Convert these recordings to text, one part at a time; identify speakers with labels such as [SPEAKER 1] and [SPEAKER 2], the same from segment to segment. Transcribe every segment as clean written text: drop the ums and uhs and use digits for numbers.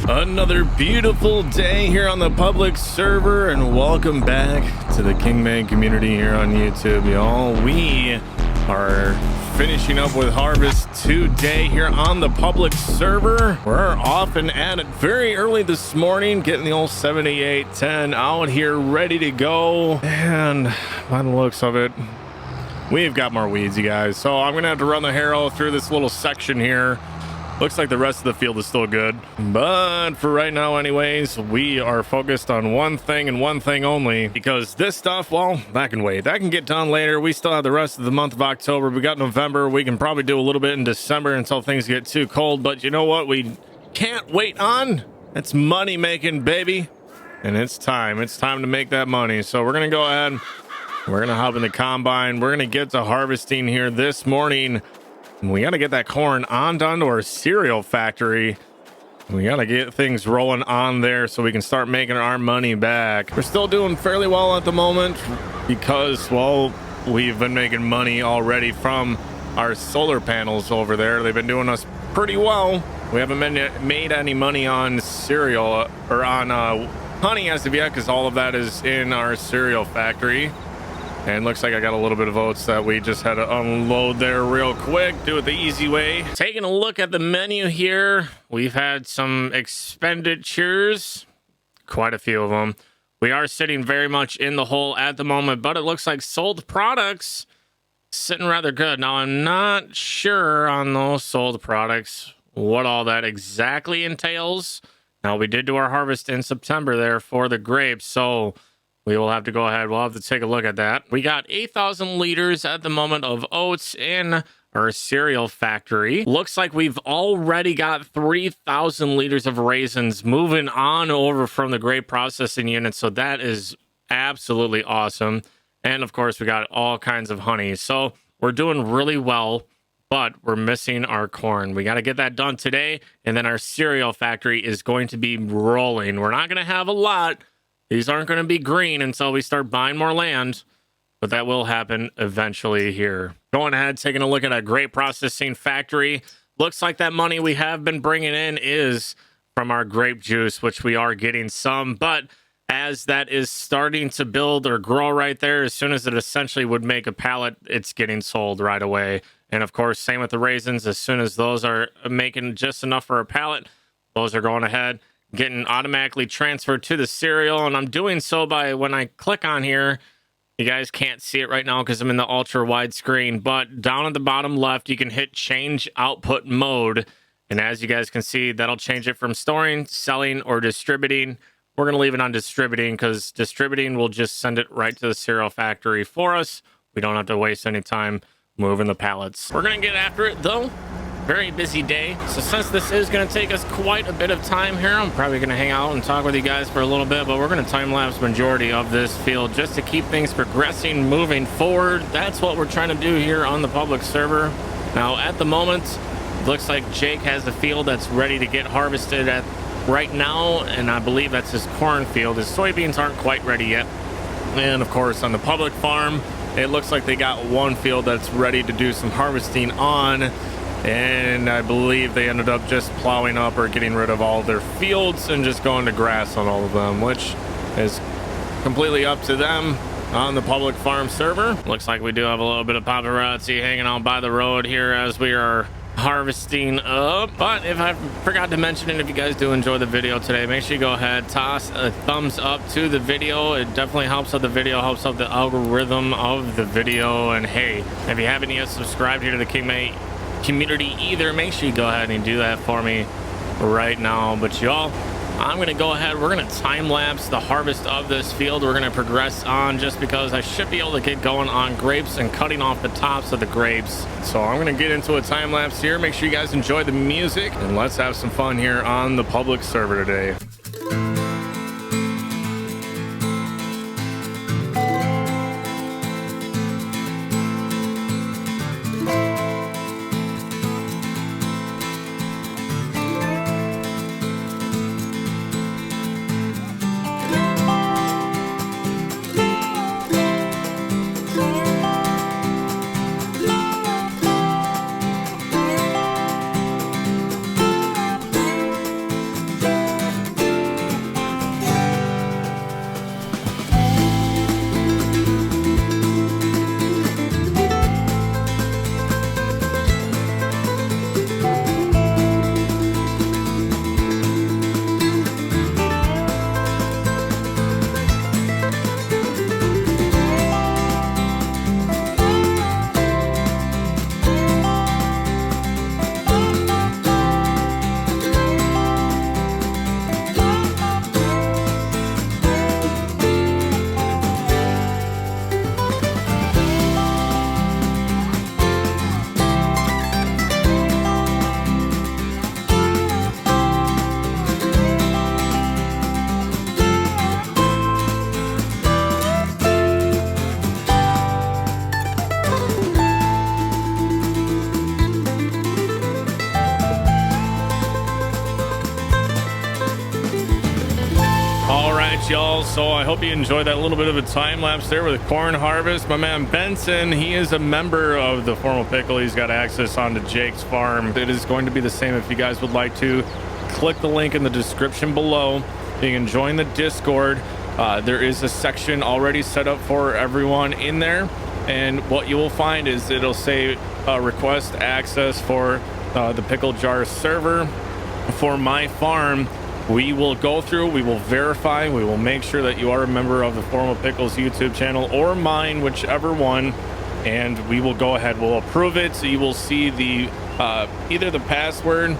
[SPEAKER 1] Another beautiful day here on the public server, and welcome back to the Kingman community here on YouTube, y'all. We are finishing up with harvest today here on the public server. We're off and at it very early this morning, getting the old 7810 out here ready to go. And by the looks of it, we've got more weeds, you guys. So I'm gonna have to run the harrow through this little section here. Looks like the rest of the field is still good, but for right now anyways, we are focused on one thing and one thing only, because this stuff, well, that can wait. That can get done later. We still have the rest of the month of October. We got November. We can probably do a little bit in December until things get too cold, but you know what we can't wait on? It's money making, baby, and it's time to make that money. So we're gonna go ahead, we're gonna hop in the combine, we're gonna get to harvesting here this morning. We got to get that corn on down to our cereal factory. We got to get things rolling on there so we can start making our money back. We're still doing fairly well at the moment because, well, we've been making money already from our solar panels over there. They've been doing us pretty well. We haven't made any money on cereal or on honey as of yet, because all of that is in our cereal factory. And looks like I got a little bit of oats that we just had to unload there real quick. Do it the easy way. Taking a look at the menu here, we've had some expenditures, quite a few of them. We are sitting very much in the hole at the moment, but it looks like sold products sitting rather good. Now, I'm not sure on those sold products what all that exactly entails. Now, we did do our harvest in September there for the grapes, so we will have to go ahead. We'll have to take a look at that. We got 8,000 liters at the moment of oats in our cereal factory. Looks like we've already got 3,000 liters of raisins moving on over from the grape processing unit. So that is absolutely awesome. And of course, we got all kinds of honey. So we're doing really well, but we're missing our corn. We got to get that done today. And then our cereal factory is going to be rolling. We're not going to have a lot. These aren't going to be green until we start buying more land, but that will happen eventually here. Going ahead, taking a look at a grape processing factory. Looks like that money we have been bringing in is from our grape juice, which we are getting some, but as that is starting to build or grow right there, as soon as it essentially would make a pallet, it's getting sold right away. And of course, same with the raisins. As soon as those are making just enough for a pallet, those are going ahead, getting automatically transferred to the cereal. And I'm doing so by, when I click on here, you guys can't see it right now because I'm in the ultra wide screen, but down at the bottom left, you can hit change output mode. And as you guys can see, that'll change it from storing, selling, or distributing. We're going to leave it on distributing because distributing will just send it right to the cereal factory for us. We don't have to waste any time moving the pallets. We're going to get after it though. Very busy day. So since this is going to take us quite a bit of time here, I'm probably going to hang out and talk with you guys for a little bit, but we're going to time-lapse majority of this field just to keep things progressing, moving forward. That's what we're trying to do here on the public server. Now, at the moment, it looks like Jake has a field that's ready to get harvested at right now, and I believe that's his cornfield. His soybeans aren't quite ready yet. And of course, on the public farm, it looks like they got one field that's ready to do some harvesting on. And I believe they ended up just plowing up or getting rid of all their fields and just going to grass on all of them, which is completely up to them on the public farm server. Looks like we do have a little bit of paparazzi hanging out by the road here as we are harvesting up. But if I forgot to mention it, if you guys do enjoy the video today, make sure you go ahead, toss a thumbs up to the video. It definitely helps out the video, helps out the algorithm of the video. And hey, if you haven't yet subscribed here to the Kingmate community either, make sure you go ahead and do that for me right now. But y'all, I'm gonna go ahead, we're gonna time lapse the harvest of this field. We're gonna progress on just because I should be able to get going on grapes and cutting off the tops of the grapes. So I'm gonna get into a time lapse here. Make sure you guys enjoy the music and let's have some fun here on the public server today. right, y'all, so I hope you enjoyed that little bit of a time lapse there with corn harvest. My man Benson, he is a member of the Formal Pickle. He's got access onto Jake's farm. It is going to be the same if you guys would like to. Click the link in the description below. You can join the Discord. There is a section already set up for everyone in there, and what you will find is it'll say request access for the Pickle Jar server for my farm. We will go through, we will verify, we will make sure that you are a member of the Formal Pickles YouTube channel or mine, whichever one, and we will go ahead, we'll approve it. So you will see the either the password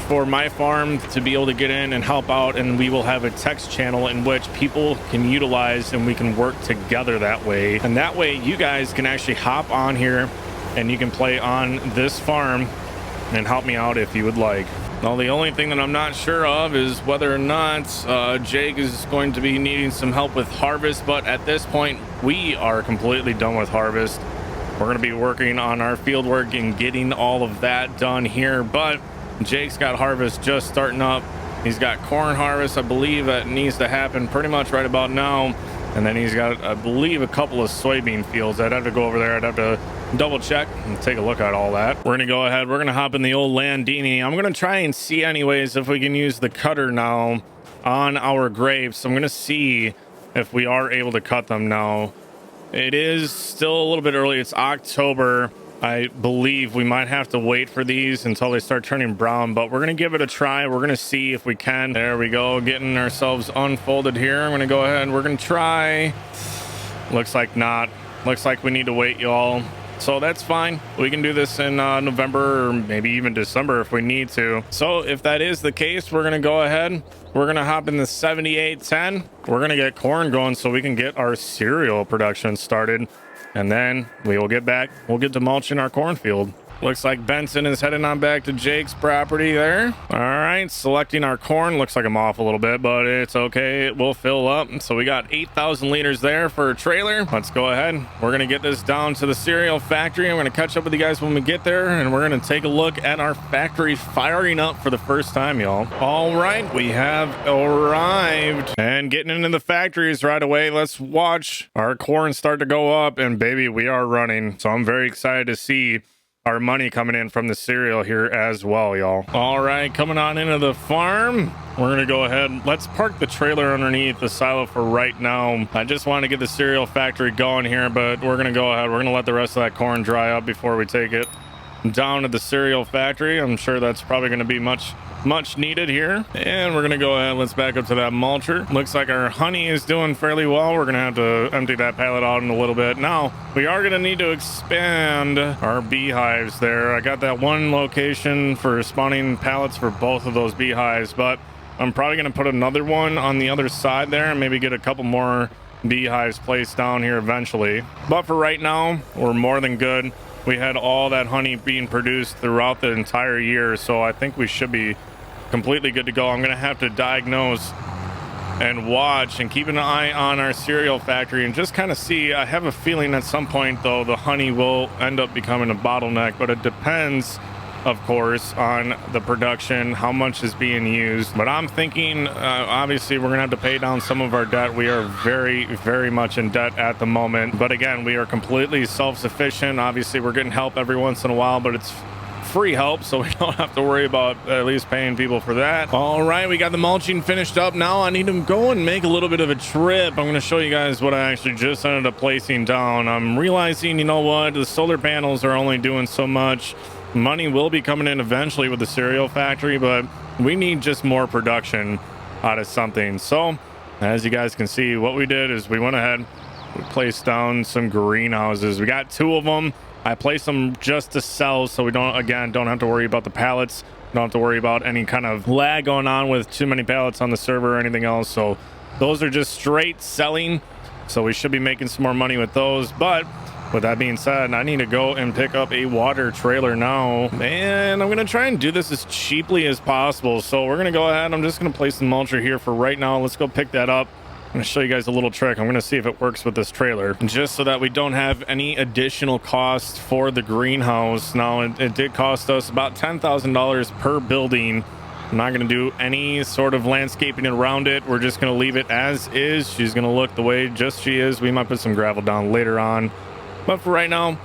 [SPEAKER 1] for my farm to be able to get in and help out, and we will have a text channel in which people can utilize and we can work together that way. And that way you guys can actually hop on here and you can play on this farm and help me out if you would like. Now, the only thing that I'm not sure of is whether or not Jake is going to be needing some help with harvest, but at this point, we are completely done with harvest. We're going to be working on our field work and getting all of that done here, but Jake's got harvest just starting up. He's got corn harvest, I believe, that needs to happen pretty much right about now. And then he's got, I believe, a couple of soybean fields. I'd have to go over there. I'd have to double check and take a look at all that. We're gonna go ahead, we're gonna hop in the old Landini. I'm gonna try and see anyways if we can use the cutter now on our grapes. I'm gonna see if we are able to cut them now. It is still a little bit early. It's October. I believe we might have to wait for these until they start turning brown, but we're gonna give it a try. We're gonna see if we can. There we go, getting ourselves unfolded here. I'm gonna go ahead and we're gonna try. Looks like not. Looks like we need to wait, y'all. So that's fine. We can do this in November or maybe even December if we need to. So if that is the case, we're gonna go ahead. We're gonna hop in the 7810. We're gonna get corn going so we can get our cereal production started. And then we will get back. We'll get to mulching our cornfield. Looks like Benson is heading on back to Jake's property there. All right, selecting our corn. Looks like I'm off a little bit, but it's okay. It will fill up. So we got 8,000 liters there for a trailer. Let's go ahead. We're going to get this down to the cereal factory. I'm going to catch up with you guys when we get there, and we're going to take a look at our factory firing up for the first time, y'all. All right, we have arrived and getting into the factories right away. Let's watch our corn start to go up, and baby, we are running. So I'm very excited to see our money coming in from the cereal here as well, y'all. All right, coming on into the farm. We're gonna go ahead. Let's park the trailer underneath the silo for right now. I just want to get the cereal factory going here, but we're gonna go ahead. We're gonna let the rest of that corn dry up before we take it down to the cereal factory. I'm sure that's probably gonna be much needed here. And we're gonna go ahead, let's back up to that mulcher. Looks like our honey is doing fairly well. We're gonna have to empty that pallet out in a little bit. Now we are gonna need to expand our beehives there. I got that one location for spawning pallets for both of those beehives, but I'm probably gonna put another one on the other side there and maybe get a couple more beehives placed down here eventually. But for right now, we're more than good. We had all that honey being produced throughout the entire year, so I think we should be completely good to go. I'm gonna have to diagnose and watch and keep an eye on our cereal factory and just kind of see. I have a feeling at some point though the honey will end up becoming a bottleneck, but it depends of course on the production, how much is being used. But I'm thinking obviously we're gonna have to pay down some of our debt. We are very much in debt at the moment, but again, we are completely self-sufficient. Obviously we're getting help every once in a while, but it's free help, so we don't have to worry about at least paying people for that. All right, we got the mulching finished up. Now I need to go and make a little bit of a trip. I'm going to show you guys what I actually just ended up placing down. I'm realizing, you know what, the solar panels are only doing so much. Money will be coming in eventually with the cereal factory, but we need just more production out of something. So as you guys can see, what we did is we went ahead, we placed down some greenhouses. We got 2 of them. I placed them just to sell, so we don't have to worry about the pallets. Don't have to worry about any kind of lag going on with too many pallets on the server or anything else. So those are just straight selling, so we should be making some more money with those. But with that being said, I need to go and pick up a water trailer now, and I'm gonna try and do this as cheaply as possible. So we're gonna go ahead, I'm just gonna place the mulcher here for right now. Let's go pick that up. I'm going to show you guys a little trick. I'm going to see if it works with this trailer, just so that we don't have any additional cost for the greenhouse. Now, it did cost us about $10,000 per building I'm not going to do any sort of landscaping around it. We're just going to leave it as is. She's going to look the way just she is. We might put some gravel down later on, but for right now,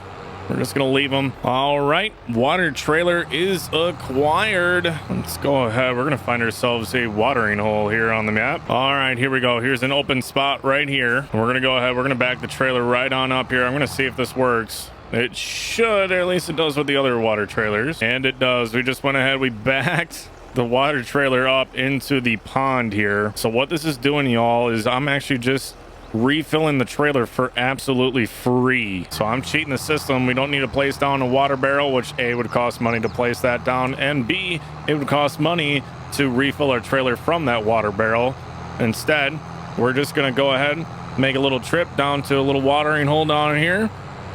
[SPEAKER 1] we're just going to leave them. All right, water trailer is acquired. Let's go ahead. We're going to find ourselves a watering hole here on the map. All right, here we go. Here's an open spot right here. We're going to go ahead. We're going to back the trailer right on up here. I'm going to see if this works. It should, or at least it does with the other water trailers. And it does. We just went ahead. We backed the water trailer up into the pond here. So what this is doing, y'all, is I'm actually just refilling the trailer for absolutely free. So I'm cheating the system. We don't need to place down a water barrel, which A, would cost money to place that down, and B, it would cost money to refill our trailer from that water barrel. Instead, we're just going to go ahead, make a little trip down to a little watering hole down here.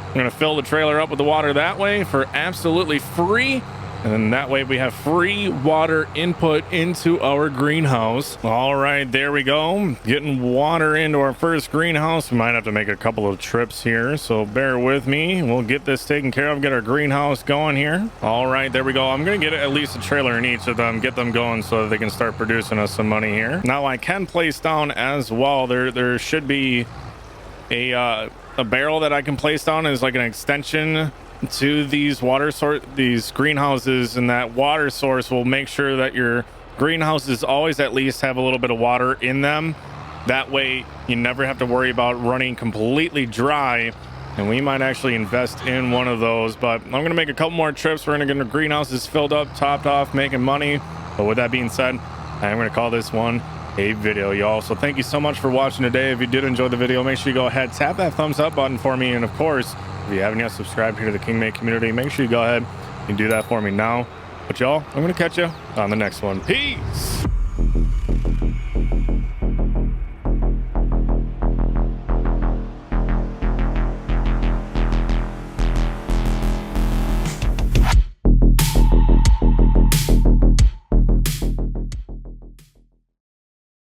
[SPEAKER 1] I'm going to fill the trailer up with the water that way for absolutely free. And then that way we have free water input into our greenhouse. All right, there we go. Getting water into our first greenhouse. We might have to make a couple of trips here, so bear with me. We'll get this taken care of, get our greenhouse going here. All right, there we go. I'm going to get at least a trailer in each of them, get them going so that they can start producing us some money here. Now I can place down as well. There should be a barrel that I can place down as like an extension to these these greenhouses, and that water source will make sure that your greenhouses always at least have a little bit of water in them. That way you never have to worry about running completely dry, and we might actually invest in one of those. But I'm gonna make a couple more trips. We're gonna get our greenhouses filled up, topped off, making money. But with that being said, I'm gonna call this one a video, y'all. So thank you so much for watching today. If you did enjoy the video, make sure you go ahead, tap that thumbs up button for me, and of course, if you haven't yet subscribed here to the King Made community, make sure you go ahead and do that for me now. But y'all, I'm going to catch you on the next one. Peace.